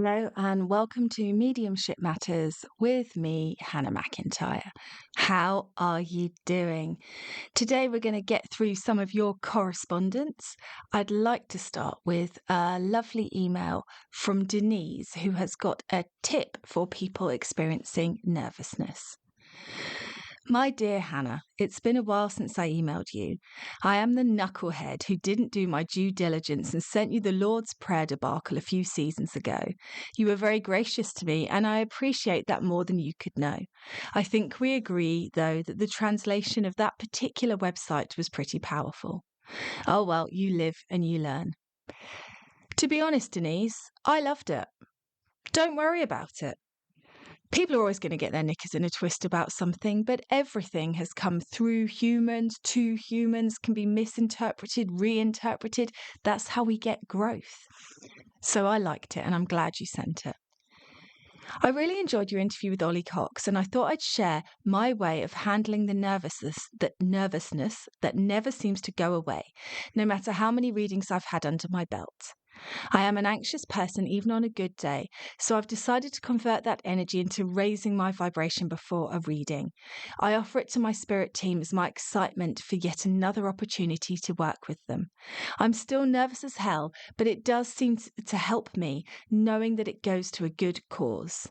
Hello and welcome to Mediumship Matters with me, Hannah McIntyre. How are you doing? Today we're going to get through some of your correspondence. I'd like to start with a lovely email from Denise, who has got a tip for people experiencing nervousness. My dear Hannah, it's been a while since I emailed you. I am the knucklehead who didn't do my due diligence and sent you the Lord's Prayer debacle a few seasons ago. You were very gracious to me, and I appreciate that more than you could know. I think we agree, though, that the translation of that particular website was pretty powerful. Oh well, you live and you learn. To be honest, Denise, I loved it. Don't worry about it. People are always going to get their knickers in a twist about something, but everything has come through humans, to humans, can be misinterpreted, reinterpreted. That's how we get growth. So I liked it, and I'm glad you sent it. I really enjoyed your interview with Ollie Cox, and I thought I'd share my way of handling the nervousness that never seems to go away, no matter how many readings I've had under my belt. I am an anxious person even on a good day, so I've decided to convert that energy into raising my vibration before a reading. I offer it to my spirit team as my excitement for yet another opportunity to work with them. I'm still nervous as hell, but it does seem to help me knowing that it goes to a good cause.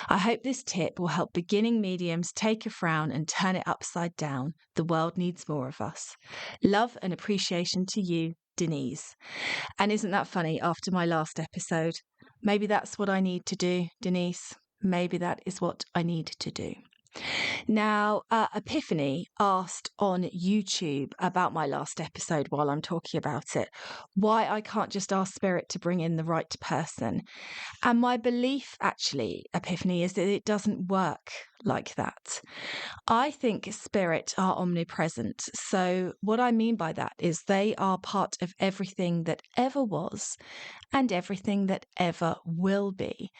I hope this tip will help beginning mediums take a frown and turn it upside down. The world needs more of us. Love and appreciation to you, Denise. And isn't that funny after my last episode? Maybe that's what I need to do, Denise. Maybe that is what I need to do. Now, Epiphany asked on YouTube about my last episode while I'm talking about it, why I can't just ask Spirit to bring in the right person. And my belief, actually, Epiphany, is that it doesn't work like that. I think Spirit are omnipresent. So, what I mean by that is they are part of everything that ever was and everything that ever will be.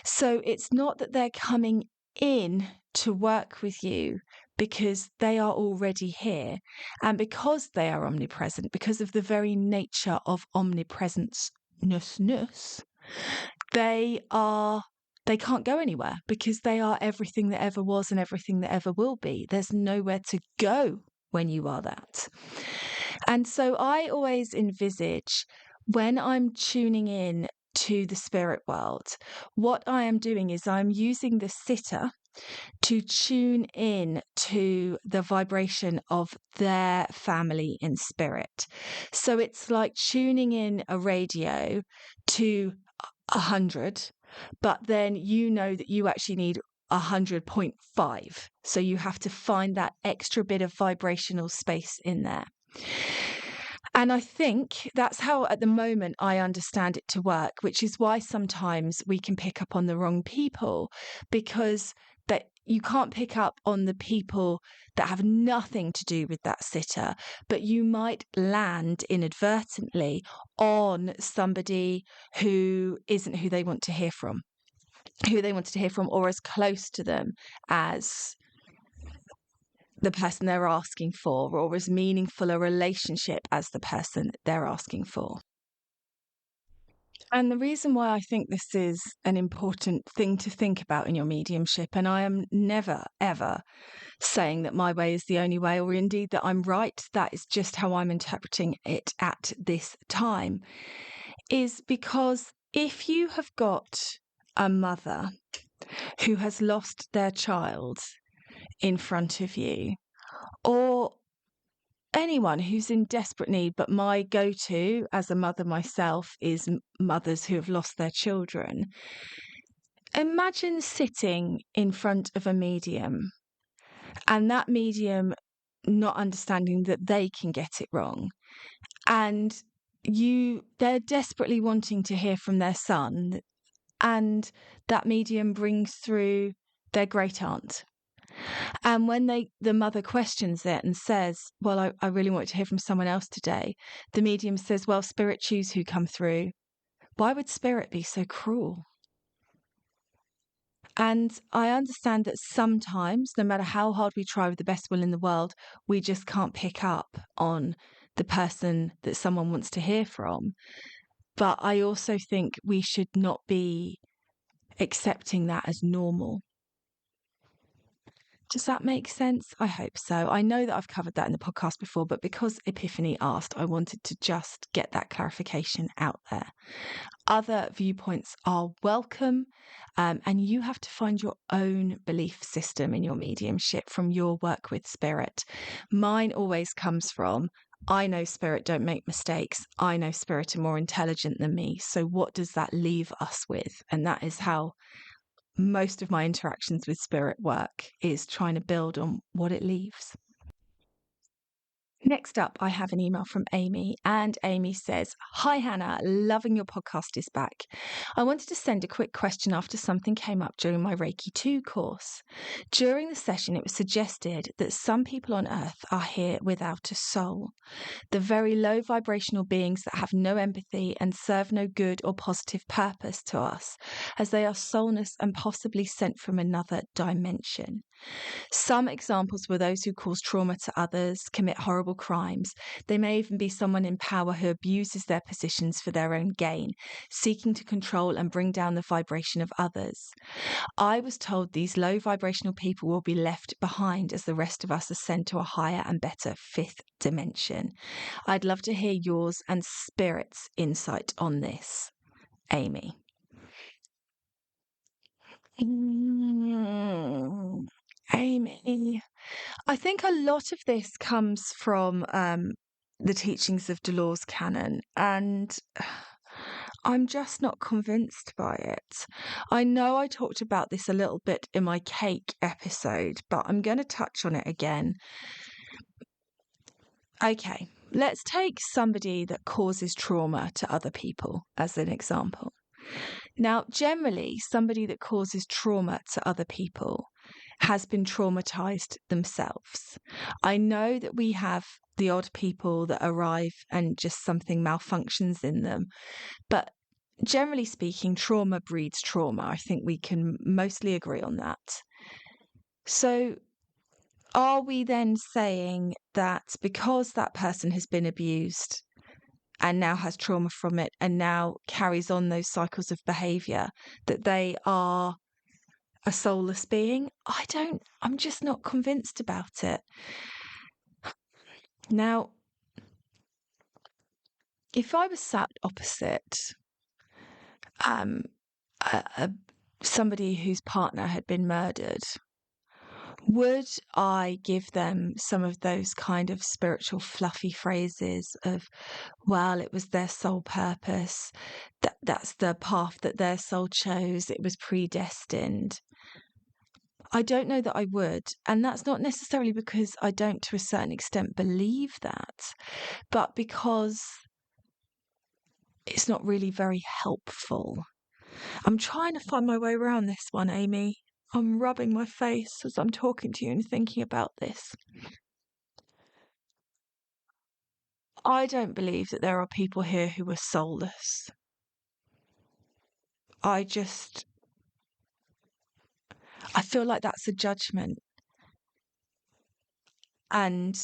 So, it's not that they're coming in to work with you because they are already here. And because they are omnipresent, because of the very nature of omnipresence, they can't go anywhere because they are everything that ever was and everything that ever will be. There's nowhere to go when you are that. And so I always envisage when I'm tuning in to the spirit world, what I am doing is I'm using the sitter to tune in to the vibration of their family in spirit. So it's like tuning in a radio to 100, but then you know that you actually need 100.5. So you have to find that extra bit of vibrational space in there. And I think that's how, at the moment, I understand it to work, which is why sometimes we can pick up on the wrong people, because that you can't pick up on the people that have nothing to do with that sitter, but you might land inadvertently on somebody who isn't who they want to hear from, or as close to them as the person they're asking for, or as meaningful a relationship as the person they're asking for. And the reason why I think this is an important thing to think about in your mediumship, and I am never, ever saying that my way is the only way, or indeed that I'm right, that is just how I'm interpreting it at this time, is because if you have got a mother who has lost their child in front of you, or anyone who's in desperate need, but my go-to as a mother myself is mothers who have lost their children. Imagine sitting in front of a medium and that medium not understanding that they can get it wrong, and they're desperately wanting to hear from their son, and that medium brings through their great aunt. And when the mother questions it and says, well, I really want to hear from someone else today, the medium says, well, spirit choose who come through. Why would spirit be so cruel? And I understand that sometimes, no matter how hard we try with the best will in the world, we just can't pick up on the person that someone wants to hear from. But I also think we should not be accepting that as normal. Does that make sense? I hope so. I know that I've covered that in the podcast before, but because Epiphany asked, I wanted to just get that clarification out there. Other viewpoints are welcome, and you have to find your own belief system in your mediumship from your work with spirit. Mine always comes from, I know spirit don't make mistakes. I know spirit are more intelligent than me. So what does that leave us with? And that is how most of my interactions with spirit work, is trying to build on what it leaves. Next up, I have an email from Amy, and Amy says, "Hi Hannah, loving your podcast is back. I wanted to send a quick question after something came up during my Reiki 2 course. During the session, it was suggested that some people on Earth are here without a soul. The very low vibrational beings that have no empathy and serve no good or positive purpose to us, as they are soulless and possibly sent from another dimension. Some examples were those who cause trauma to others, commit horrible crimes. They may even be someone in power who abuses their positions for their own gain, seeking to control and bring down the vibration of others. I was told these low vibrational people will be left behind as the rest of us ascend to a higher and better 5th dimension. I'd love to hear yours and Spirit's insight on this. Amy." Amy, I think a lot of this comes from the teachings of Dolores Cannon, and I'm just not convinced by it. I know I talked about this a little bit in my cake episode, but I'm going to touch on it again. Okay, let's take somebody that causes trauma to other people as an example. Now, generally, somebody that causes trauma to other people has been traumatized themselves. I know that we have the odd people that arrive and just something malfunctions in them, but generally speaking, trauma breeds trauma. I think we can mostly agree on that. So, are we then saying that because that person has been abused and now has trauma from it and now carries on those cycles of behavior, that they are a soulless being? I'm just not convinced about it. Now, if I was sat opposite um, somebody whose partner had been murdered, would I give them some of those kind of spiritual fluffy phrases of, well, it was their soul purpose, that's the path that their soul chose, it was predestined? I don't know that I would. And that's not necessarily because I don't, to a certain extent, believe that, but because it's not really very helpful. I'm trying to find my way around this one, Amy. I'm rubbing my face as I'm talking to you and thinking about this. I don't believe that there are people here who are soulless. I feel like that's a judgment. And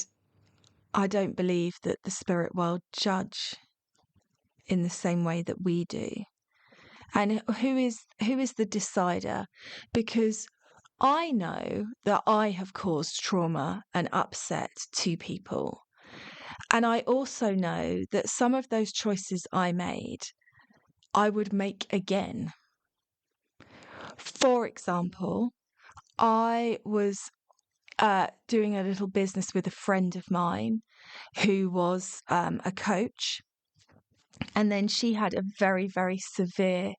I don't believe that the spirit world judge in the same way that we do. And who is the decider? Because I know that I have caused trauma and upset to people. And I also know that some of those choices I made, I would make again. For example, I was doing a little business with a friend of mine who was a coach. And then she had a very, very severe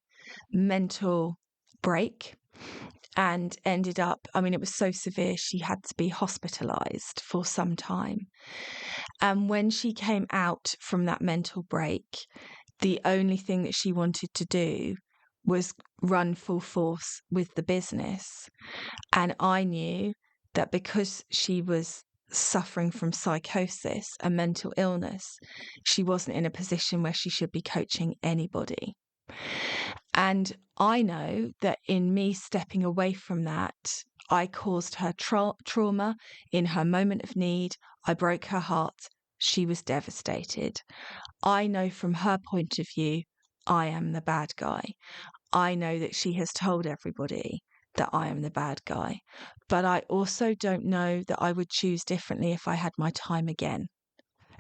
mental break and ended up, I mean, it was so severe, she had to be hospitalized for some time. And when she came out from that mental break, the only thing that she wanted to do was run full force with the business. And I knew that because she was suffering from psychosis, a mental illness, she wasn't in a position where she should be coaching anybody. And I know that in me stepping away from that, I caused her trauma in her moment of need. I broke her heart. She was devastated. I know from her point of view, I am the bad guy. I know that she has told everybody that I am the bad guy, but I also don't know that I would choose differently if I had my time again,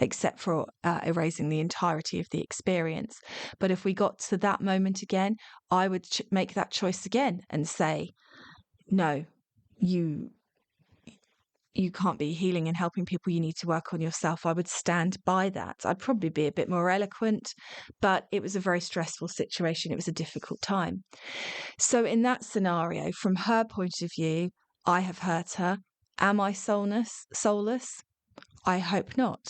except for erasing the entirety of the experience. But if we got to that moment again, I would make that choice again and say, no, you can't be healing and helping people. You need to work on yourself. I would stand by that. I'd probably be a bit more eloquent, but it was a very stressful situation. It was a difficult time. So in that scenario, from her point of view, I have hurt her. Am I soulless? I hope not.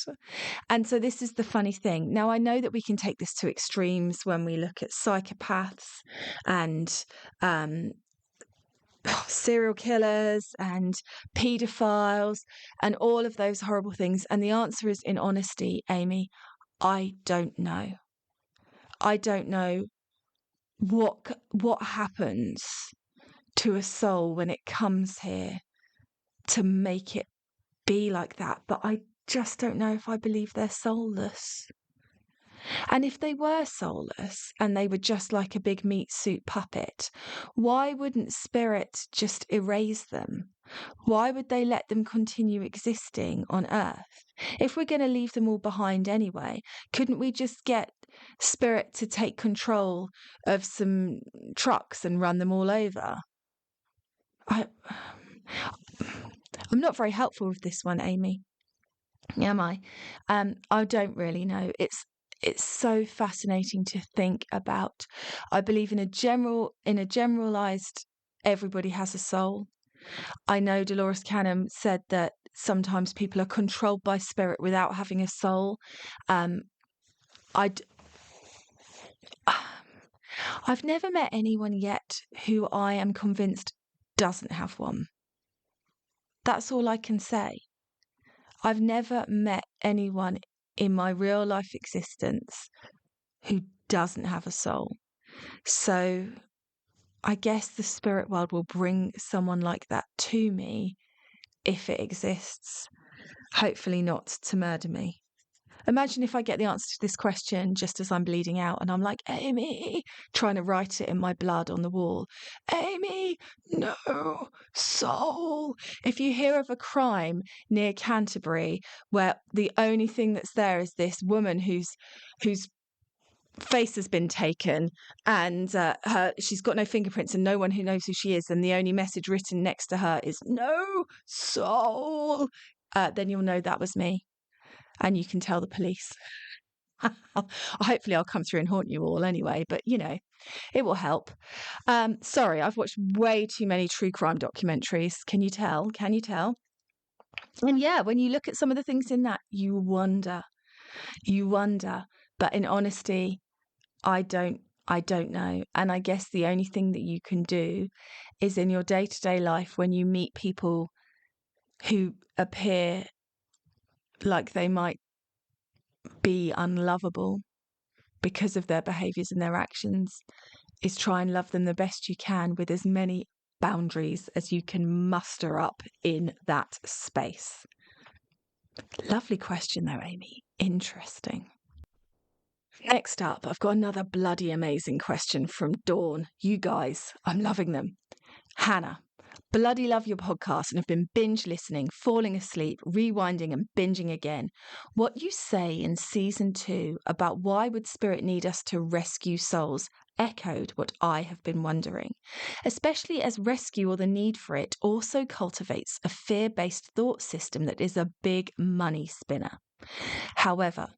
And so this is the funny thing. Now, I know that we can take this to extremes when we look at psychopaths and serial killers and paedophiles and all of those horrible things. And the answer is, in honesty, Amy, I don't know. I don't know what happens to a soul when it comes here to make it be like that. But I just don't know if I believe they're soulless. And if they were soulless and they were just like a big meat suit puppet, why wouldn't spirit just erase them? Why would they let them continue existing on Earth? If we're going to leave them all behind anyway, couldn't we just get spirit to take control of some trucks and run them all over? I'm not very helpful with this one, Amy. Am I? I don't really know. It's so fascinating to think about. I believe in a generalized, everybody has a soul. I know Dolores Canham said that sometimes people are controlled by spirit without having a soul. I've never met anyone yet who I am convinced doesn't have one. That's all I can say. I've never met anyone in my real life existence who doesn't have a soul. So I guess the spirit world will bring someone like that to me if it exists. Hopefully not to murder me. Imagine if I get the answer to this question just as I'm bleeding out and I'm like, Amy, trying to write it in my blood on the wall. Amy, no, soul. If you hear of a crime near Canterbury where the only thing that's there is this woman whose face has been taken and she's got no fingerprints and no one who knows who she is, and the only message written next to her is no soul, then you'll know that was me. And you can tell the police. Hopefully I'll come through and haunt you all anyway, but it will help. Sorry, I've watched way too many true crime documentaries. Can you tell? And yeah, when you look at some of the things in that, you wonder. But in honesty, I don't know. And I guess the only thing that you can do is in your day-to-day life when you meet people who appear like they might be unlovable because of their behaviours and their actions, is try and love them the best you can with as many boundaries as you can muster up in that space. Lovely question though, Amy. Interesting. Next up, I've got another bloody amazing question from Dawn. You guys, I'm loving them. Hannah, bloody love your podcast and have been binge listening, falling asleep, rewinding and binging again. What you say in season 2 about why would spirit need us to rescue souls echoed what I have been wondering, especially as rescue or the need for it also cultivates a fear-based thought system that is a big money spinner. However,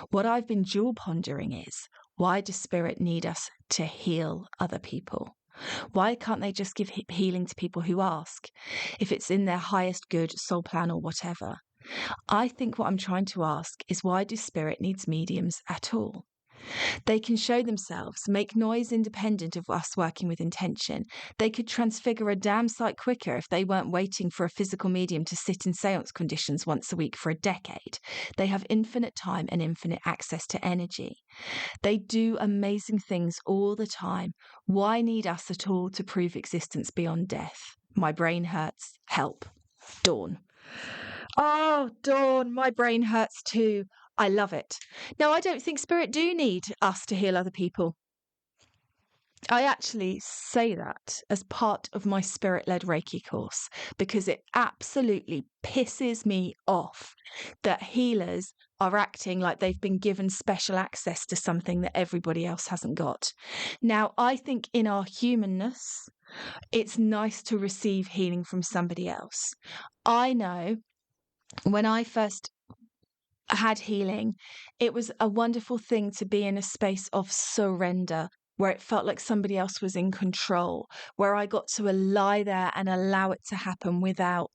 what I've been dual pondering is, why does spirit need us to heal other people? Why can't they just give healing to people who ask, if it's in their highest good, soul plan or whatever? I think what I'm trying to ask is, why do spirit needs mediums at all? They can show themselves, make noise independent of us working with intention. They could transfigure a damn sight quicker if they weren't waiting for a physical medium to sit in seance conditions once a week for a decade. They have infinite time and infinite access to energy. They do amazing things all the time. Why need us at all to prove existence beyond death? My brain hurts. Help. Dawn. Oh, Dawn, my brain hurts too. I love it. Now, I don't think spirit do need us to heal other people. I actually say that as part of my spirit-led Reiki course because it absolutely pisses me off that healers are acting like they've been given special access to something that everybody else hasn't got. Now, I think in our humanness, it's nice to receive healing from somebody else. I know when I first had healing, it was a wonderful thing to be in a space of surrender where it felt like somebody else was in control, where I got to lie there and allow it to happen without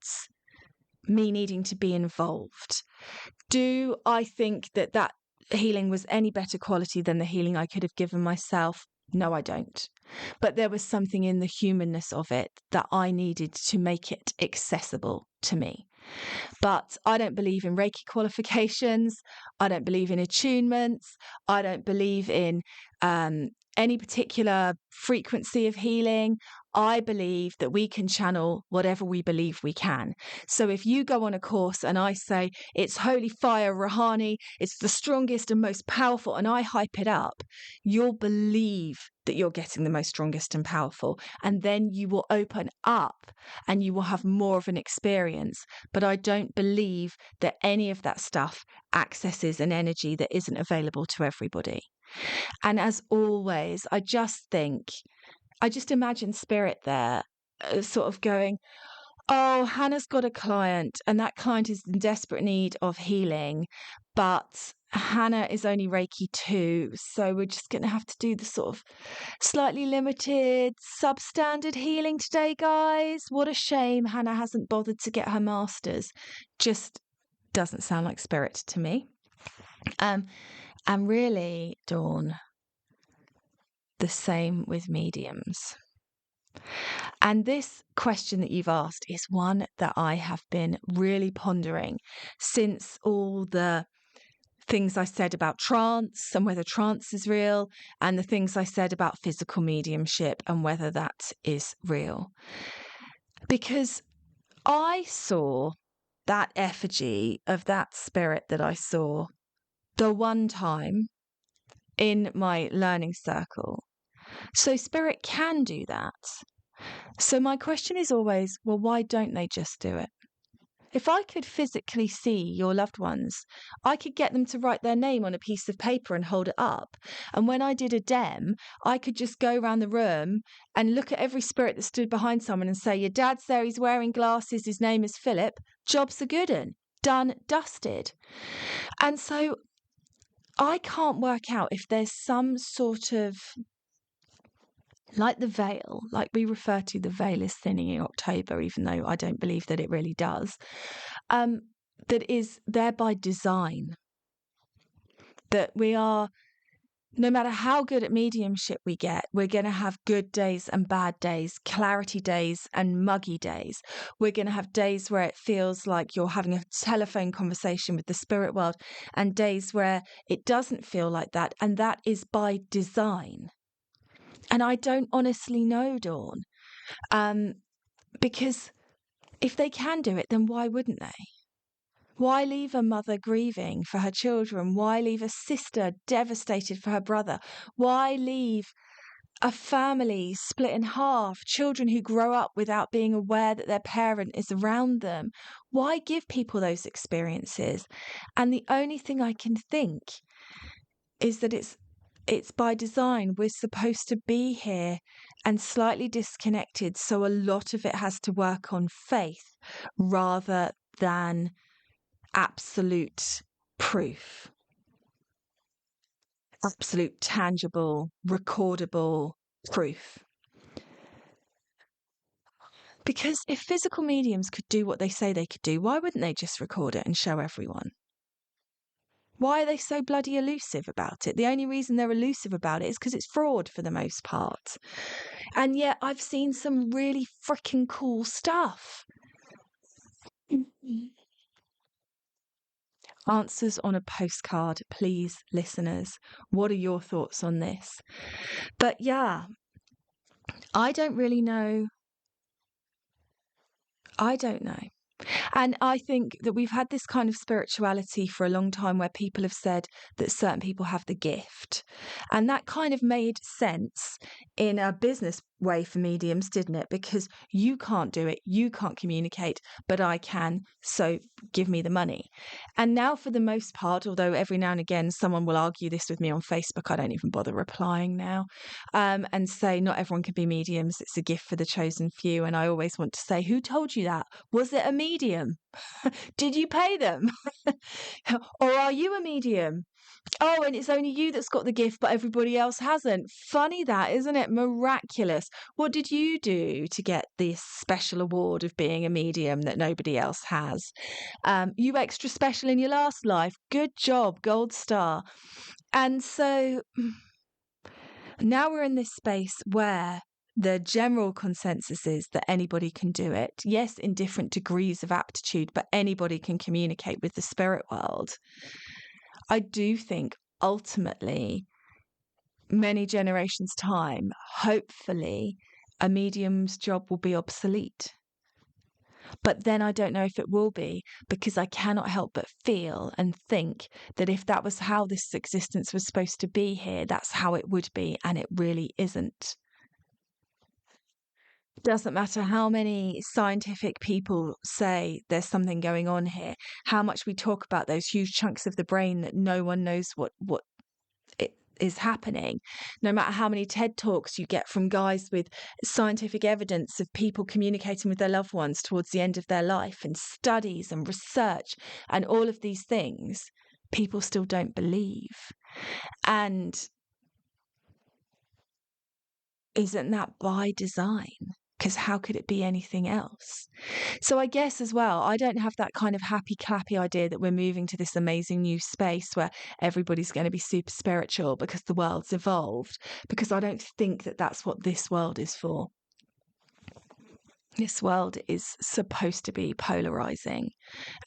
me needing to be involved. Do I think that that healing was any better quality than the healing I could have given myself? No, I don't. But there was something in the humanness of it that I needed to make it accessible to me. But I don't believe in Reiki qualifications. I don't believe in attunements. I don't believe in any particular frequency of healing. I believe that we can channel whatever we believe we can. So if you go on a course and I say it's holy fire Rahani, it's the strongest and most powerful, and I hype it up, you'll believe that you're getting the most strongest and powerful. And then you will open up and you will have more of an experience. But I don't believe that any of that stuff accesses an energy that isn't available to everybody. And as always, I just imagine spirit there sort of going, oh, Hannah's got a client and that client is in desperate need of healing, but Hannah is only Reiki 2, so we're just going to have to do the sort of slightly limited substandard healing today, guys. What a shame Hannah hasn't bothered to get her master's. Just doesn't sound like spirit to me. And really, Dawn, the same with mediums. And this question that you've asked is one that I have been really pondering since all the things I said about trance and whether trance is real, and the things I said about physical mediumship and whether that is real. Because I saw that effigy of that spirit that I saw the one time in my learning circle. So spirit can do that. So my question is always, well, why don't they just do it? If I could physically see your loved ones, I could get them to write their name on a piece of paper and hold it up. And when I did a dem, I could just go around the room and look at every spirit that stood behind someone and say, your dad's there, he's wearing glasses, his name is Philip, job's a good un, done, dusted. And so I can't work out if there's some sort of, like the veil, like we refer to the veil is thinning in October, even though I don't believe that it really does, that is there by design. That we are, no matter how good at mediumship we get, we're going to have good days and bad days, clarity days and muggy days. We're going to have days where it feels like you're having a telephone conversation with the spirit world and days where it doesn't feel like that. And that is by design. And I don't honestly know, Dawn, because if they can do it, then why wouldn't they? Why leave a mother grieving for her children? Why leave a sister devastated for her brother? Why leave a family split in half, children who grow up without being aware that their parent is around them? Why give people those experiences? And the only thing I can think is that it's by design. We're supposed to be here and slightly disconnected. So a lot of it has to work on faith rather than absolute proof, absolute tangible, recordable proof. Because if physical mediums could do what they say they could do, why wouldn't they just record it and show everyone? Why are they so bloody elusive about it? The only reason they're elusive about it is because it's fraud for the most part. And yet I've seen some really freaking cool stuff. Answers on a postcard, please, listeners. What are your thoughts on this? But yeah, I don't really know. I don't know. And I think that we've had this kind of spirituality for a long time where people have said that certain people have the gift. And that kind of made sense in a business way for mediums, didn't it? Because you can't do it, you can't communicate, but I can. So give me the money. And now, for the most part, although every now and again someone will argue this with me on Facebook, I don't even bother replying now, and say not everyone can be mediums. It's a gift for the chosen few. And I always want to say, who told you that? Was it a medium? Did you pay them? Or are you a medium? Oh, and it's only you that's got the gift, but everybody else hasn't. Funny that, isn't it? Miraculous. What did you do to get this special award of being a medium that nobody else has? You were extra special in your last life. Good job, gold star. And so now we're in this space where the general consensus is that anybody can do it. Yes, in different degrees of aptitude, but anybody can communicate with the spirit world. I do think ultimately, many generations' time, hopefully, a medium's job will be obsolete. But then I don't know if it will be, because I cannot help but feel and think that if that was how this existence was supposed to be here, that's how it would be, and it really isn't. Doesn't matter how many scientific people say there's something going on here, how much we talk about those huge chunks of the brain that no one knows what it is happening, no matter how many TED Talks you get from guys with scientific evidence of people communicating with their loved ones towards the end of their life, and studies and research and all of these things, people still don't believe. And isn't that by design? Because how could it be anything else? So I guess as well, I don't have that kind of happy clappy idea that we're moving to this amazing new space where everybody's going to be super spiritual because the world's evolved, because I don't think that that's what this world is for. This world is supposed to be polarizing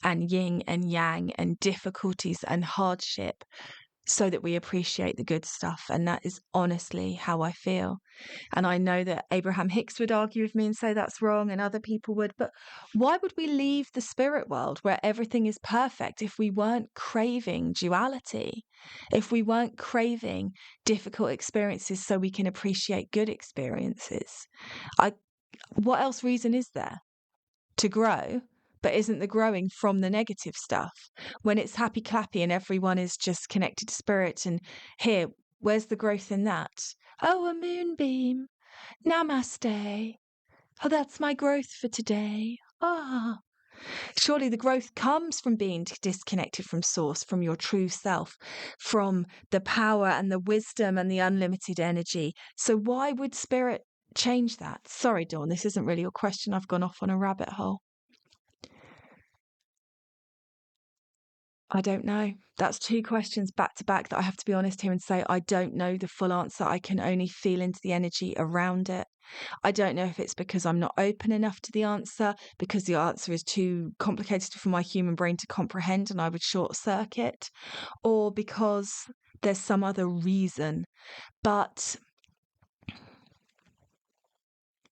and yin and yang and difficulties and hardship, so that we appreciate the good stuff. And that is honestly how I feel. And I know that Abraham Hicks would argue with me and say that's wrong, and other people would. But why would we leave the spirit world where everything is perfect if we weren't craving duality? If we weren't craving difficult experiences so we can appreciate good experiences? What else reason is there to grow? But isn't the growing from the negative stuff? When it's happy clappy and everyone is just connected to spirit, and here, where's the growth in that? Oh, a moonbeam. Namaste. Oh, that's my growth for today. Ah. Surely the growth comes from being disconnected from source, from your true self, from the power and the wisdom and the unlimited energy. So why would spirit change that? Sorry, Dawn, this isn't really your question. I've gone off on a rabbit hole. I don't know. That's two questions back to back that I have to be honest here and say I don't know the full answer. I can only feel into the energy around it. I don't know if it's because I'm not open enough to the answer, because the answer is too complicated for my human brain to comprehend and I would short circuit, or because there's some other reason. But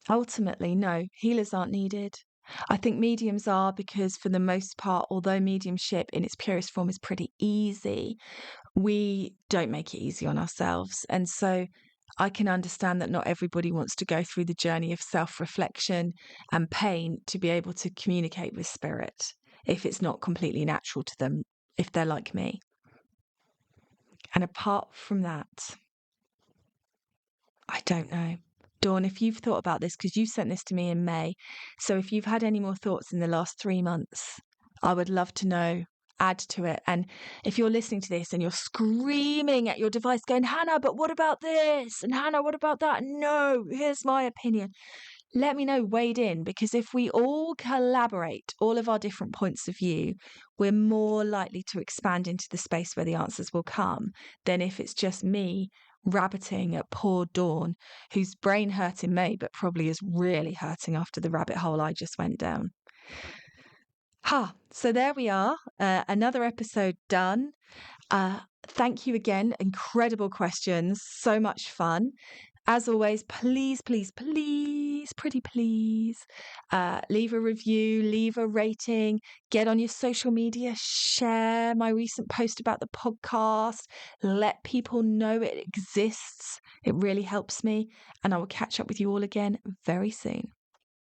ultimately, no, healers aren't needed. I think mediums are, because for the most part, although mediumship in its purest form is pretty easy, we don't make it easy on ourselves. And so I can understand that not everybody wants to go through the journey of self-reflection and pain to be able to communicate with spirit, if it's not completely natural to them, if they're like me. And apart from that, I don't know. Dawn, if you've thought about this, because you sent this to me in May, so if you've had any more thoughts in the last 3 months, I would love to know. Add to it. And if you're listening to this and you're screaming at your device going, Hannah, but what about this? And Hannah, what about that? No, here's my opinion. Let me know, wade in, because if we all collaborate all of our different points of view, we're more likely to expand into the space where the answers will come than if it's just me rabbiting at poor Dawn, whose brain hurt in May, but probably is really hurting after the rabbit hole I just went down. So there we are. Another episode done. Thank you again. Incredible questions. So much fun. As always, please, please, please, pretty please, leave a review, leave a rating, get on your social media, share my recent post about the podcast, let people know it exists. It really helps me. And I will catch up with you all again very soon.